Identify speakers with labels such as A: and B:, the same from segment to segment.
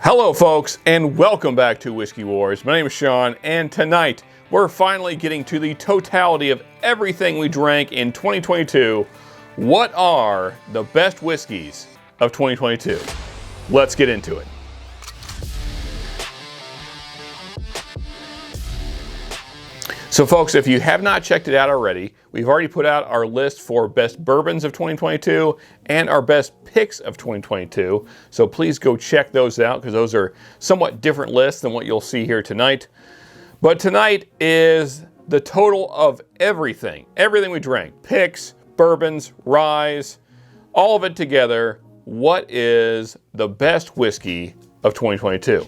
A: Hello folks, and welcome back to Whiskey Wars. My name is Sean, and tonight we're finally getting to the totality of everything we drank in 2022. What are the best whiskeys of 2022? Let's get into it. So folks, if you have not checked it out already, we've already put out our list for best bourbons of 2022 and our best picks of 2022. So please go check those out because those are somewhat different lists than what you'll see here tonight. But tonight is the total of everything we drank. Picks, bourbons, ryes, all of it together. What is the best whiskey of 2022?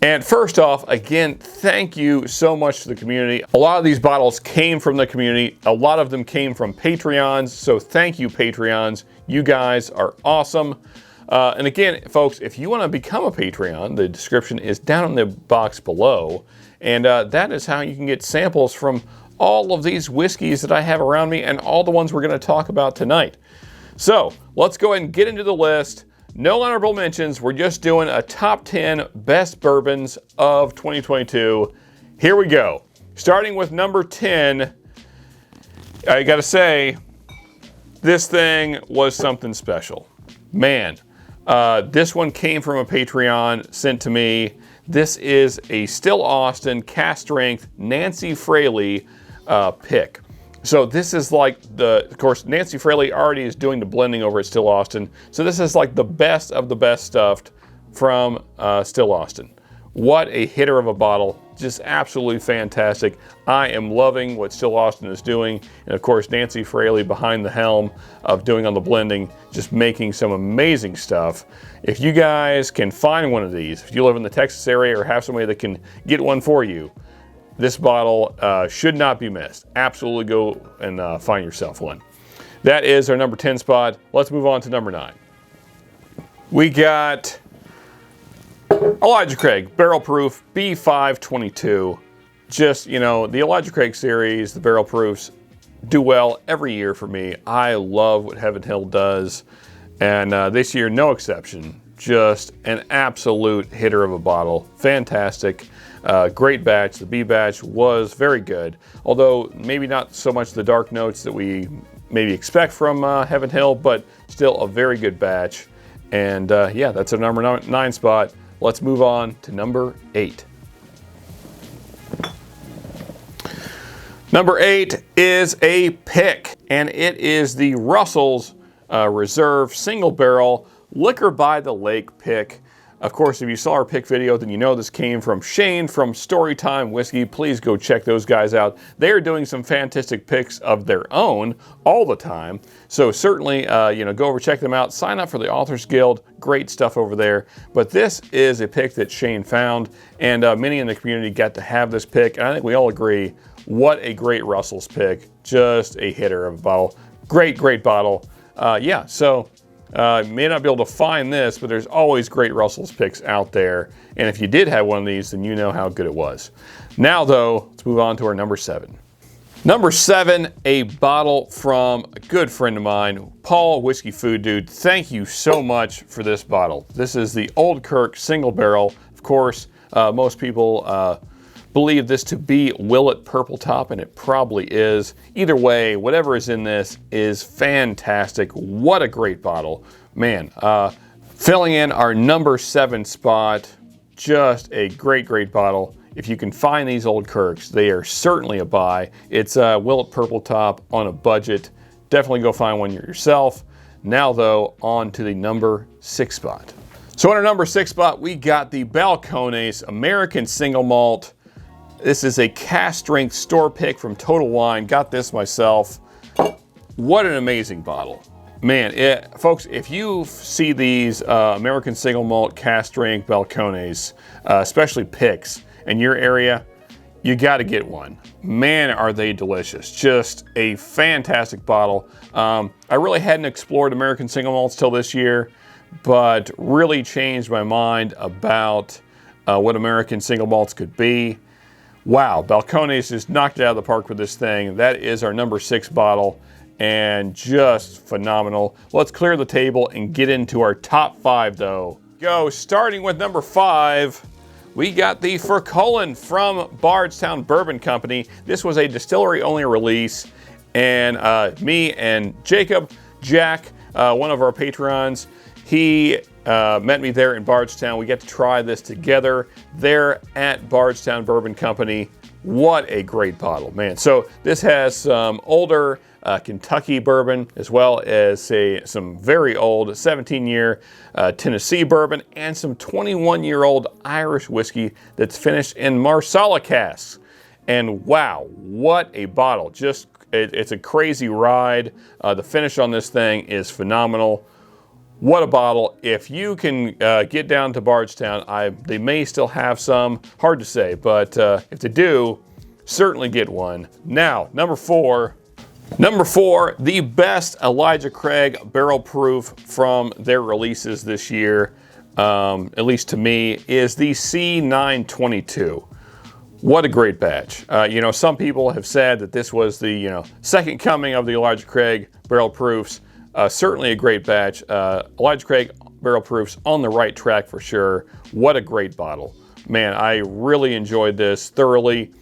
A: And first off, again, thank you so much to the community. A lot of these bottles came from the community. A lot of them came from Patreons. So thank you, Patreons. You guys are awesome. And again, folks, if you want to become a Patreon, the description is down in the box below. And that is how you can get samples from all of these whiskeys that I have around me and all the ones we're going to talk about tonight. So let's go ahead and get into the list. No honorable mentions. We're just doing a top 10 best bourbons of 2022. Here we go. Starting with number 10, I gotta say, this thing was something special. Man, this one came from a Patreon sent to me. This is a Still Austin cast strength Nancy Fraley pick. So this is like of course, Nancy Fraley already is doing the blending over at Still Austin. So this is like the best of the best stuff from Still Austin. What a hitter of a bottle. Just absolutely fantastic. I am loving what Still Austin is doing. And of course, Nancy Fraley behind the helm of doing on the blending, just making some amazing stuff. If you guys can find one of these, if you live in the Texas area or have somebody that can get one for you, this bottle should not be missed. Absolutely go and find yourself one. That is our number 10 spot. Let's move on to number 9. We got Elijah Craig Barrel Proof B522. Just, you know, the Elijah Craig series, the Barrel Proofs do well every year for me. I love what Heaven Hill does. And this year, no exception. Just an absolute hitter of a bottle. Fantastic. Great batch. The B batch was very good, although maybe not so much the dark notes that we maybe expect from Heaven Hill, but still a very good batch. And yeah, that's our number 9 spot. Let's move on to number 8. Number 8 is a pick, and it is the Russell's Reserve Single Barrel Liquor by the Lake pick. Of course, if you saw our pick video, then you know this came from Shane from Storytime Whiskey. Please go check those guys out. They are doing some fantastic picks of their own all the time. So certainly, go over, check them out. Sign up for the Authors Guild. Great stuff over there. But this is a pick that Shane found, and many in the community got to have this pick. And I think we all agree, what a great Russell's pick. Just a hitter of a bottle. Great, great bottle. May not be able to find this, but there's always great Russell's picks out there. And if you did have one of these, then you know how good it was. Now, though, let's move on to our number 7. Number 7, a bottle from a good friend of mine, Paul Whiskey Food Dude. Thank you so much for this bottle. This is the Old Kirk Single Barrel. Of course, most people believe this to be Willet Purple Top, and it probably is. Either way, whatever is in this is fantastic. What a great bottle. Man, filling in our number 7 spot, just a great, great bottle. If you can find these Old Kirks, they are certainly a buy. It's a Willet Purple Top on a budget. Definitely go find one yourself. Now, though, on to the number 6 spot. So on our number 6 spot, we got the Balcones American Single Malt. This is a cast strength store pick from Total Wine. Got this myself. What an amazing bottle. Man, folks, if you see these American Single Malt cast strength Balcones, especially picks in your area, you got to get one. Man, are they delicious. Just a fantastic bottle. I really hadn't explored American Single Malts till this year, but really changed my mind about what American Single Malts could be. Wow, Balcones just knocked it out of the park with this thing. That is our number 6 bottle, and just phenomenal. Let's clear the table and get into our top 5, though. Go, starting with number 5. We got the Furcullen from Bardstown Bourbon Company. This was a distillery-only release, and me and Jack, one of our patrons, he met me there in Bardstown. We get to try this together there at Bardstown Bourbon Company. What a great bottle, man. So this has some older Kentucky bourbon, as well as some very old 17-year Tennessee bourbon, and some 21-year-old Irish whiskey that's finished in Marsala casks. And wow, what a bottle. Just, it's a crazy ride. The finish on this thing is phenomenal. What a bottle. If you can get down to Bardstown, they may still have some. Hard to say, but if they do, certainly get one. Now, number 4. Number 4, the best Elijah Craig barrel proof from their releases this year, at least to me, is the C922. What a great batch. Some people have said that this was the second coming of the Elijah Craig barrel proofs. Certainly a great batch. Elijah Craig barrel proofs on the right track for sure. What a great bottle. Man, I really enjoyed this thoroughly.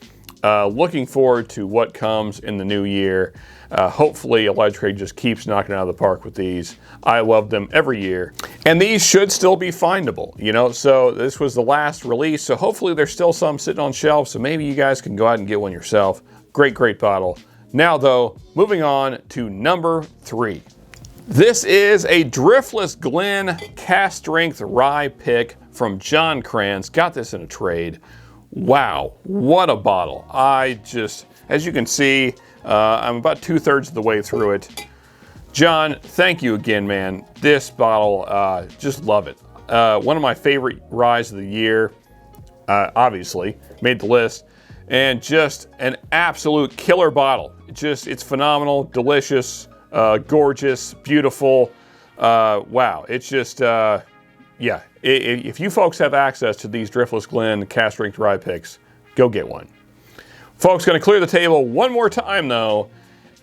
A: Looking forward to what comes in the new year. Hopefully Elijah Craig just keeps knocking out of the park with these. I love them every year. And these should still be findable, so this was the last release, so hopefully there's still some sitting on shelves, so maybe you guys can go out and get one yourself. Great, great bottle. Now though, moving on to number 3. This is a Driftless Glen cast strength rye pick from John Kranz. Got this in a trade. Wow, what a bottle. As you can see, I'm about 2/3 of the way through it. John, thank you again, man. This bottle, just love it. One of my favorite ryes of the year, obviously, made the list. And just an absolute killer bottle. It's phenomenal, delicious, gorgeous, beautiful. Wow, it's just, yeah. If you folks have access to these Driftless Glen cast strength rye picks, go get one. Folks, going to clear the table one more time though,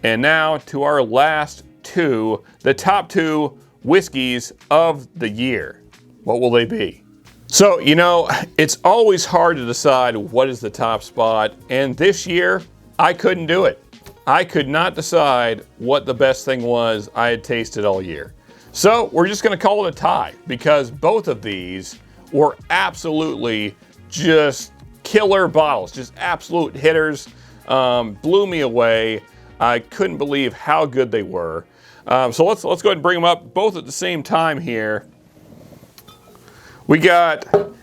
A: and now to our last 2, the top 2 whiskeys of the year. What will they be? So, it's always hard to decide what is the top spot, and this year, I couldn't do it. I could not decide what the best thing was I had tasted all year. So we're just going to call it a tie, because both of these were absolutely just killer bottles, just absolute hitters. Blew me away. I couldn't believe how good they were. So let's go ahead and bring them up both at the same time here. We got an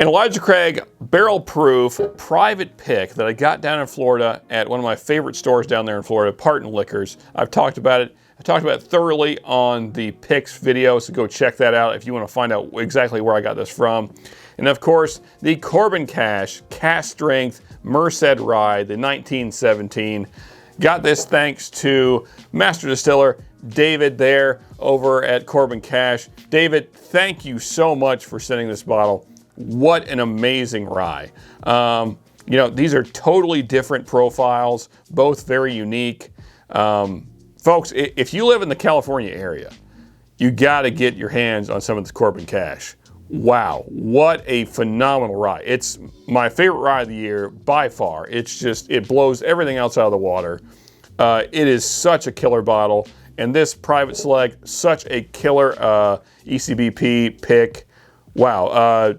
A: Elijah Craig barrel proof private pick that I got down in Florida at one of my favorite stores down there in Florida, Parton Liquors. I've talked about it. I talked about it thoroughly on the picks video, so go check that out if you want to find out exactly where I got this from. And of course, the Corbin Cash cast strength Merced Rye, the 1917. Got this thanks to Master Distiller David there over at Corbin Cash. David, thank you so much for sending this bottle. What an amazing rye. These are totally different profiles, both very unique. Folks, if you live in the California area, you got to get your hands on some of this Corbin Cash. Wow, what a phenomenal rye. It's my favorite rye of the year by far. It blows everything else out of the water. It is such a killer bottle. And this Private Select, such a killer ECBP pick. Wow,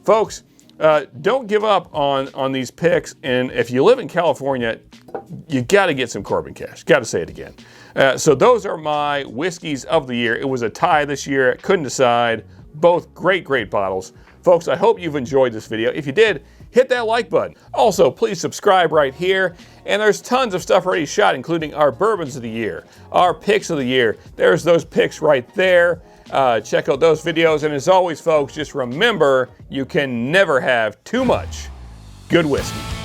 A: folks, don't give up on these picks. And if you live in California, you got to get some Corbin Cash. Got to say it again. So those are my whiskeys of the year. It was a tie this year. Couldn't decide. Both great, great bottles. Folks, I hope you've enjoyed this video. If you did, hit that like button. Also, please subscribe right here. And there's tons of stuff already shot, including our bourbons of the year, our picks of the year. There's those picks right there. Check out those videos. And as always, folks, just remember, you can never have too much good whiskey.